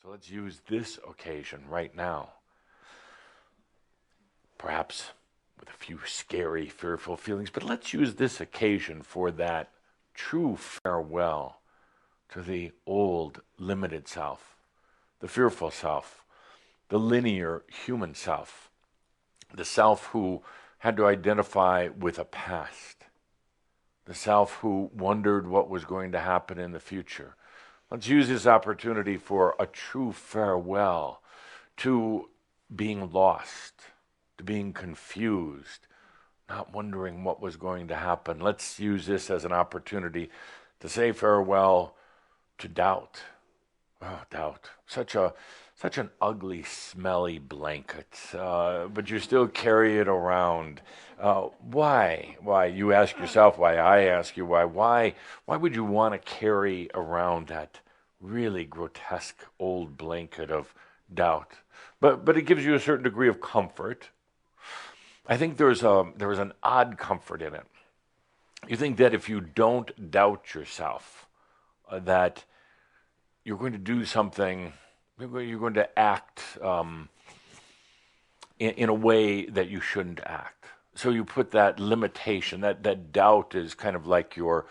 So let's use this occasion right now, perhaps with a few scary, fearful feelings, but let's use this occasion for that true farewell to the old, limited self, the fearful self, the linear human self, the self who had to identify with a past, the self who wondered what was going to happen in the future. Let's use this opportunity for a true farewell to being lost, to being confused, not wondering what was going to happen. Let's use this as an opportunity to say farewell to doubt. Oh, doubt. Such an ugly, smelly blanket, but you still carry it around. Why? Why? You ask yourself why. I ask you why. Why would you want to carry around that really grotesque old blanket of doubt? But it gives you a certain degree of comfort. I think there is an odd comfort in it. You think that if you don't doubt yourself, that you're going to do something, you're going to act in a way that you shouldn't act. So you put that limitation, that doubt is kind of like your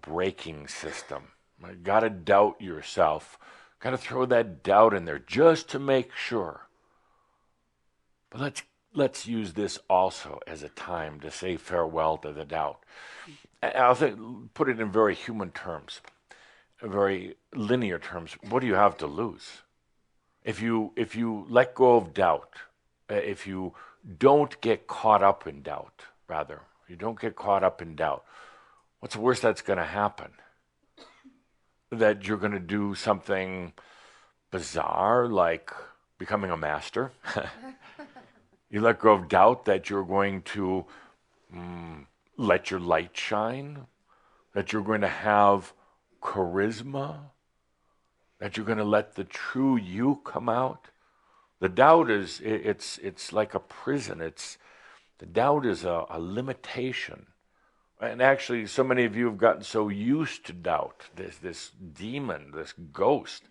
braking system. You got to doubt yourself. Got to throw that doubt in there just to make sure. But let's use this also as a time to say farewell to the doubt. I'll put it in very human terms, very linear terms. What do you have to lose? If you let go of doubt, if you don't get caught up in doubt, rather, if you don't get caught up in doubt, what's the worst that's going to happen? That you're going to do something bizarre like becoming a master. You let go of doubt that you're going to let your light shine, that you're going to have charisma, that you're going to let the true you come out. The doubt it's like a prison. The doubt is a limitation. And actually, so many of you have gotten so used to doubt, this demon, this ghost,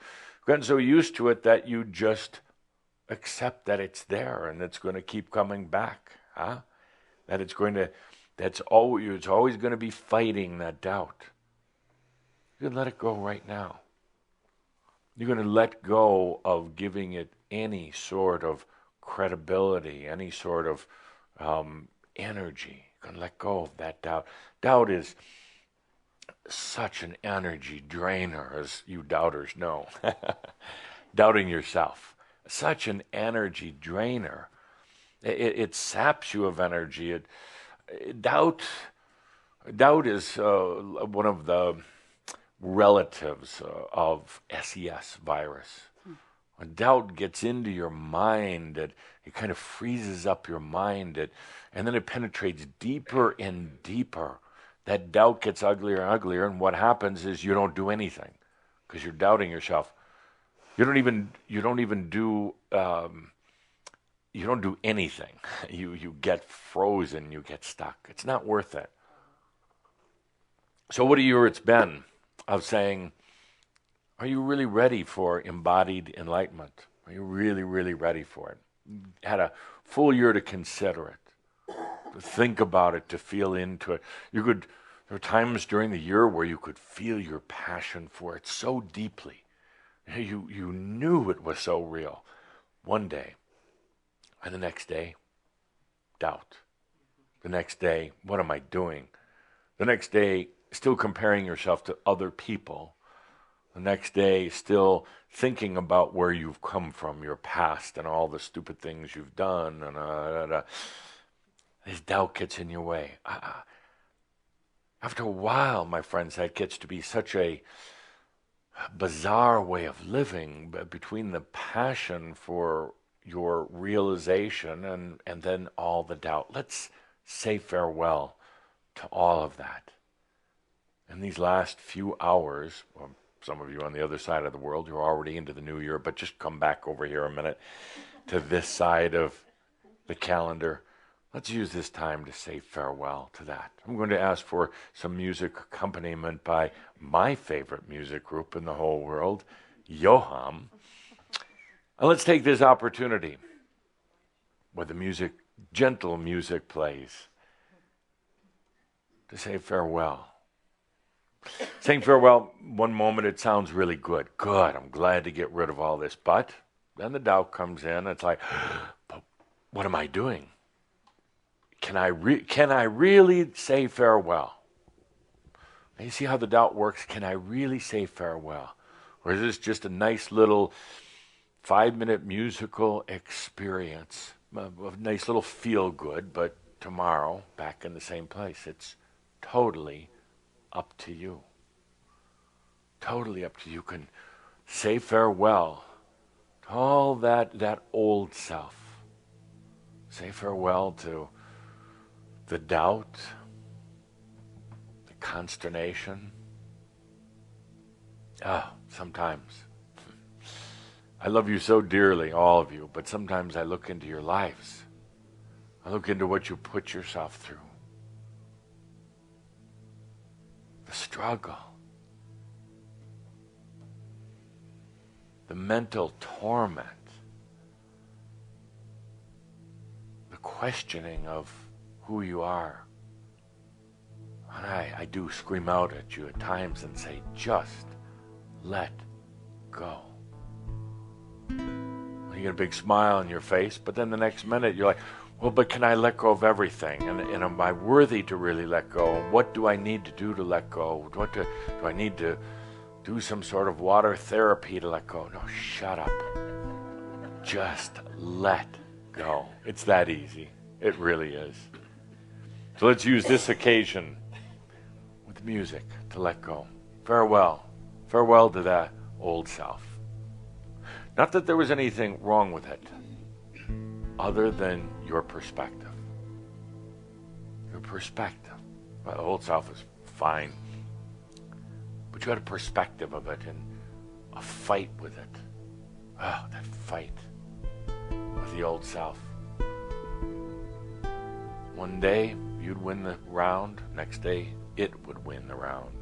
gotten so used to it that you just accept that it's there and it's going to keep coming back. That it's always going to be fighting that doubt. You can let it go right now. You're going to let go of giving it any sort of credibility, any sort of energy. You're going to let go of that doubt. Doubt is such an energy drainer, as you doubters know. Doubting yourself. Such an energy drainer. It saps you of energy. Doubt is one of the relatives of SES virus. When doubt gets into your mind, it kind of freezes up your mind, and then it penetrates deeper and deeper. That doubt gets uglier and uglier, and what happens is you don't do anything because you're doubting yourself. You don't do anything. You get frozen. You get stuck. It's not worth it. So what a year it's been of saying, are you really ready for embodied enlightenment? Are you really, really ready for it? Had a full year to consider it, to think about it, to feel into it. There were times during the year where you could feel your passion for it so deeply. You knew it was so real. One day, and the next day, doubt. The next day, what am I doing? The next day, still comparing yourself to other people. The next day, still thinking about where you've come from, your past, and all the stupid things you've done. And this doubt gets in your way. After a while, my friends, that gets to be such a bizarre way of living between the passion for your realization and then all the doubt. Let's say farewell to all of that. In these last few hours, well, some of you on the other side of the world, you're already into the new year, but just come back over here a minute to this side of the calendar. Let's use this time to say farewell to that. I'm going to ask for some music accompaniment by my favorite music group in the whole world, Yoham. And let's take this opportunity where the music, gentle music plays, to say farewell. Saying farewell, one moment it sounds really good. Good, I'm glad to get rid of all this. But then the doubt comes in. It's like, but what am I doing? Can I really say farewell? And you see how the doubt works? Can I really say farewell? Or is this just a nice little 5-minute musical experience? A nice little feel-good, but tomorrow, back in the same place. It's totally up to you. Totally up to you. You can say farewell to all that old self. Say farewell to the doubt, the consternation. Sometimes. I love you so dearly, all of you, but sometimes I look into your lives. I look into what you put yourself through. The struggle. The mental torment. The questioning of who you are. And I do scream out at you at times and say, just let go. You get a big smile on your face, but then the next minute you're like, well, but can I let go of everything? And am I worthy to really let go? What do I need to do to let go? Do I need to do some sort of water therapy to let go? No, shut up. Just let go. It's that easy. It really is. So let's use this occasion with music to let go. Farewell. Farewell to that old self. Not that there was anything wrong with it, other than your perspective. Your perspective. Well, the old self is fine, but you had a perspective of it and a fight with it. Oh, that fight with the old self. One day you'd win the round, next day it would win the round.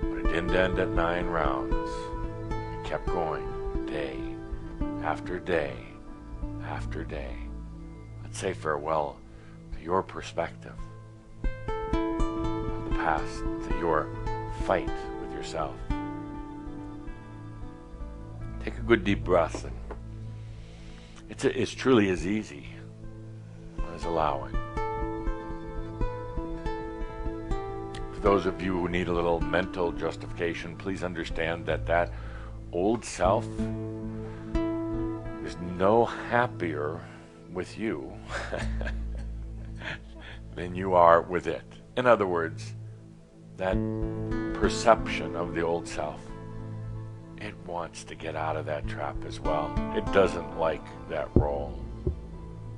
But it didn't end at 9 rounds. Kept going day after day after day. Let's say farewell to your perspective of the past, to your fight with yourself. Take a good deep breath, and it's truly as easy as allowing. For those of you who need a little mental justification, please understand that old self is no happier with you than you are with it. In other words, that perception of the old self, it wants to get out of that trap as well. It doesn't like that role.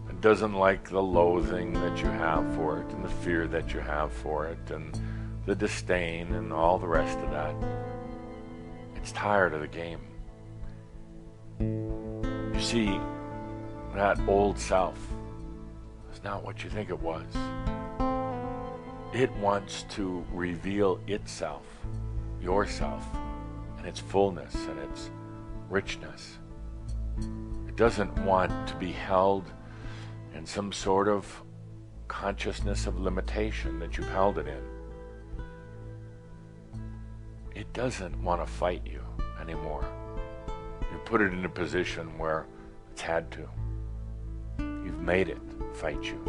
It doesn't like the loathing that you have for it and the fear that you have for it and the disdain and all the rest of that. It's tired of the game. You see, that old self is not what you think it was. It wants to reveal itself, yourself, and its fullness and its richness. It doesn't want to be held in some sort of consciousness of limitation that you've held it in. It doesn't want to fight you anymore. You put it in a position where it's had to. You've made it fight you.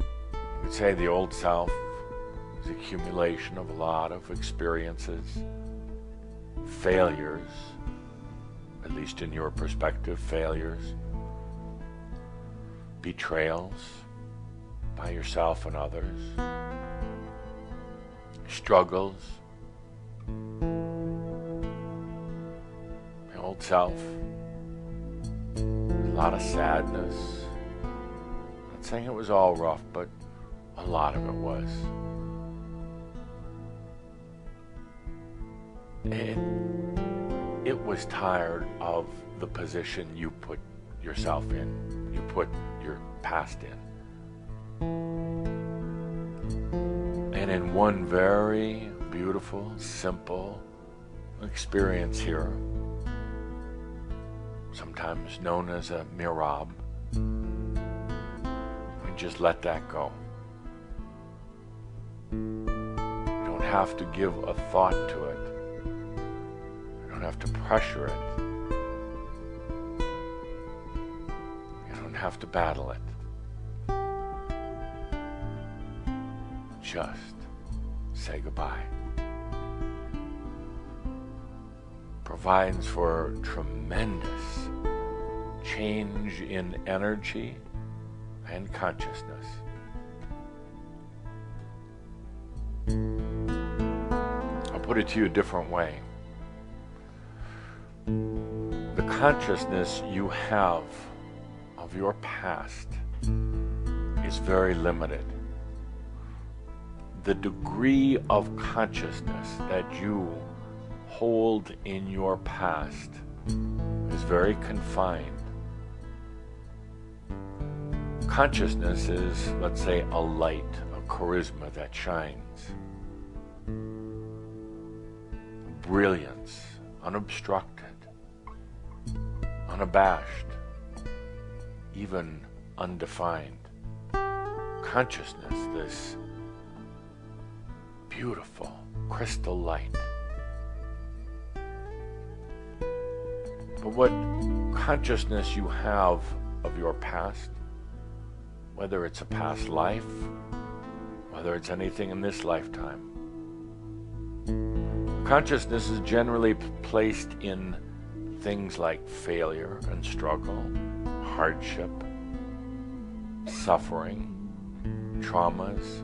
You could say the old self is an accumulation of a lot of experiences, failures, at least in your perspective, failures, betrayals by yourself and others, struggles. The old self, a lot of sadness. I'm not saying it was all rough, but a lot of it was. It was tired of the position you put yourself in, you put your past in. And in one very beautiful, simple experience here, sometimes known as a mirab. And just let that go. You don't have to give a thought to it. You don't have to pressure it. You don't have to battle it. Just say goodbye. Provides for tremendous change in energy and consciousness. I'll put it to you a different way. The consciousness you have of your past is very limited. The degree of consciousness that you hold in your past is very confined. Consciousness is, let's say, a light, a charisma that shines. Brilliance, unobstructed, unabashed, even undefined. Consciousness, this beautiful crystal light. But what consciousness you have of your past, whether it's a past life, whether it's anything in this lifetime, consciousness is generally placed in things like failure and struggle, hardship, suffering, traumas.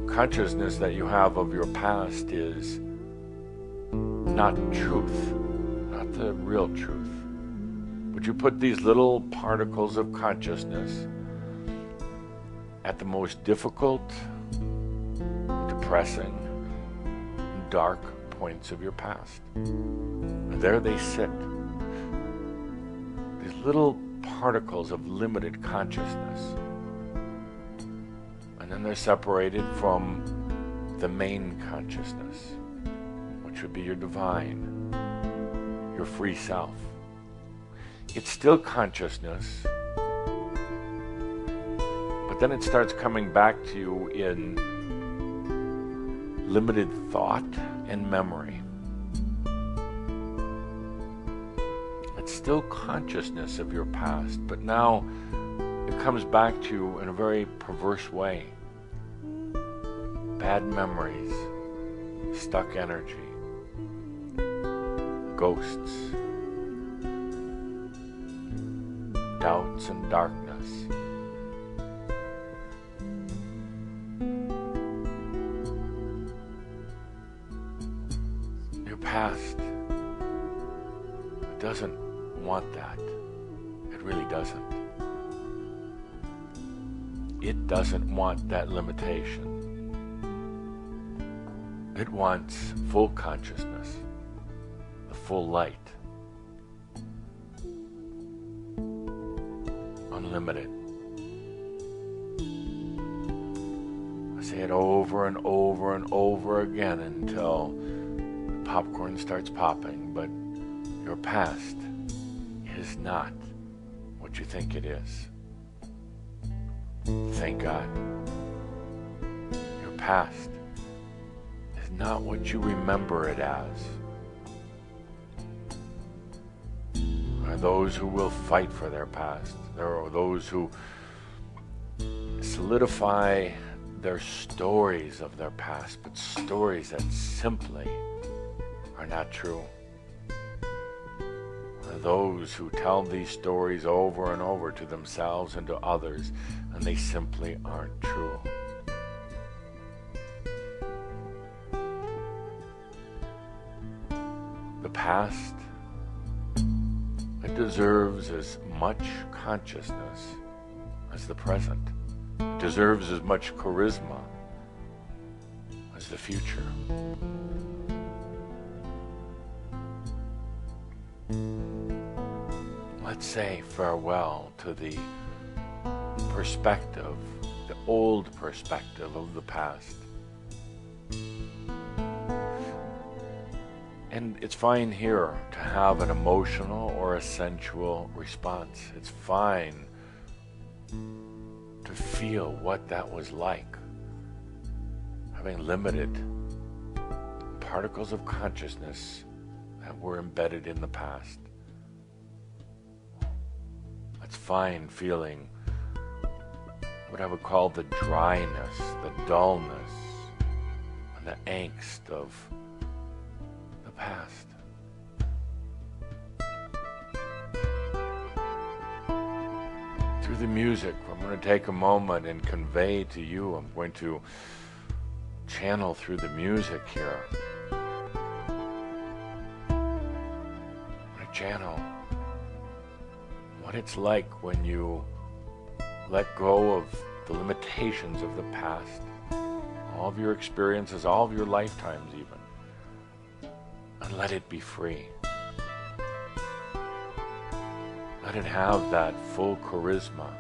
Consciousness that you have of your past is not truth, not the real truth. But you put these little particles of consciousness at the most difficult, depressing, dark points of your past. And there they sit. These little particles of limited consciousness. And then they're separated from the main consciousness, which would be your divine, your free self. It's still consciousness, but then it starts coming back to you in limited thought and memory. It's still consciousness of your past, but now it comes back to you in a very perverse way. Bad memories, stuck energy, ghosts, doubts and darkness. Your past, it doesn't want that. It really doesn't. It doesn't want that limitation. It wants full consciousness, the full light, unlimited. I say it over and over and over again until the popcorn starts popping, but your past is not what you think it is. Thank God. Your past is not what you remember it as. There are those who will fight for their past. There are those who solidify their stories of their past, but stories that simply are not true. There are those who tell these stories over and over to themselves and to others, and they simply aren't true. The past, it deserves as much consciousness as the present. It deserves as much charisma as the future. Let's say farewell to the perspective the old perspective of the past. And it's fine here to have an emotional or a sensual response. It's fine to feel what that was like, having limited particles of consciousness that were embedded in the past. It's fine feeling what I would call the dryness, the dullness, and the angst of the past. Through the music, I'm going to take a moment and convey to you, I'm going to channel through the music here. I'm going to channel what it's like when you let go of the limitations of the past, all of your experiences, all of your lifetimes even, and let it be free. Let it have that full charisma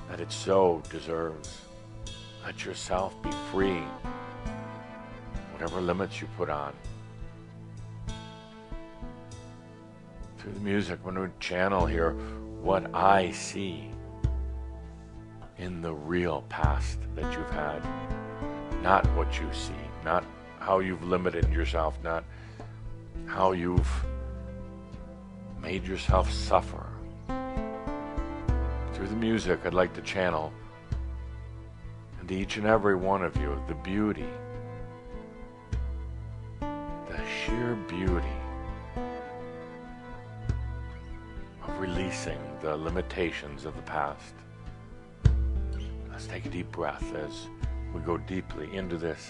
that it so deserves. Let yourself be free, whatever limits you put on. Through the music, I'm going to channel here what I see in the real past that you've had. Not what you see, not how you've limited yourself, not how you've made yourself suffer. Through the music, I'd like to channel into each and every one of you the beauty, the sheer beauty of releasing the limitations of the past. Let's take a deep breath as we go deeply into this.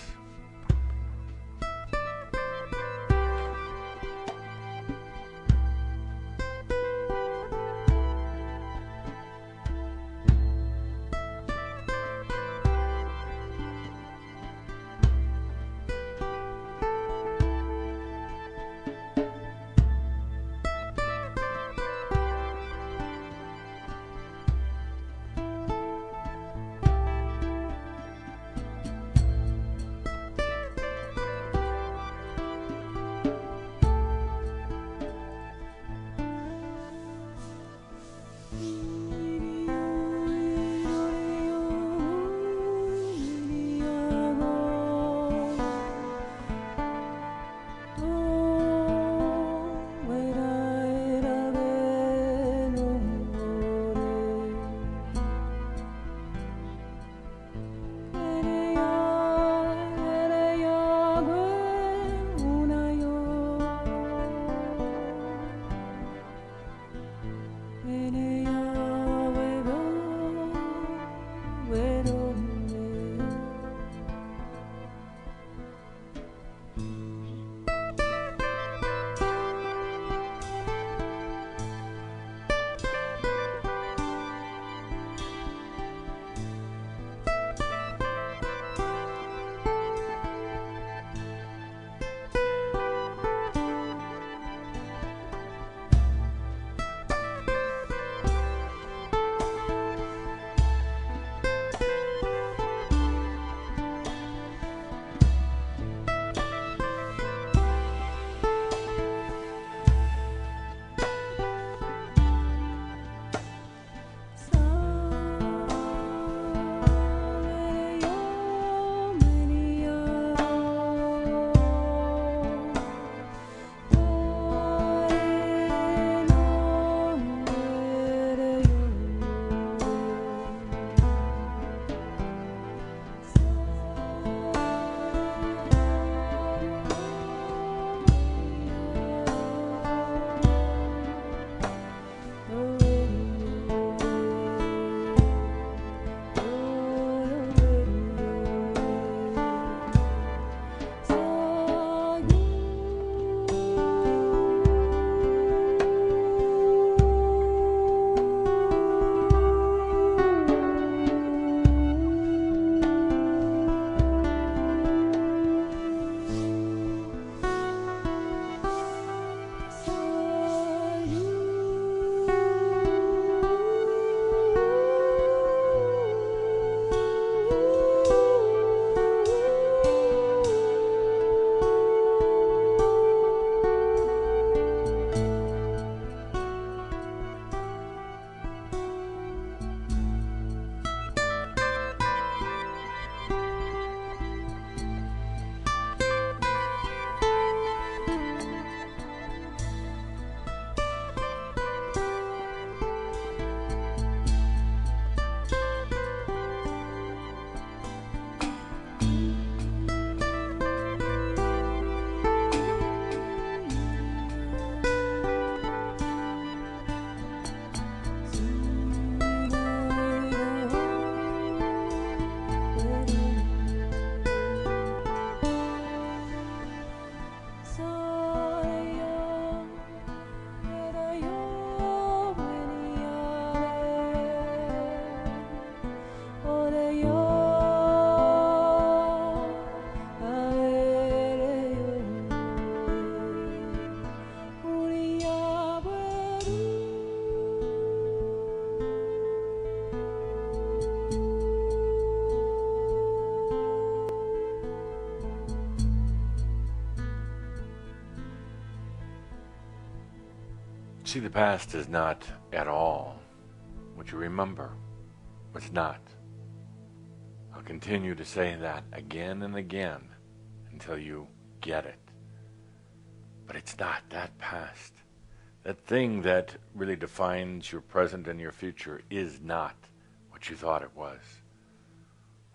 See, the past is not at all what you remember. It's not. I'll continue to say that again and again until you get it. But it's not that past. That thing that really defines your present and your future is not what you thought it was.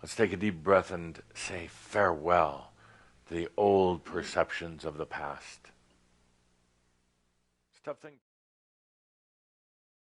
Let's take a deep breath and say farewell to the old perceptions of the past. It's a tough thing.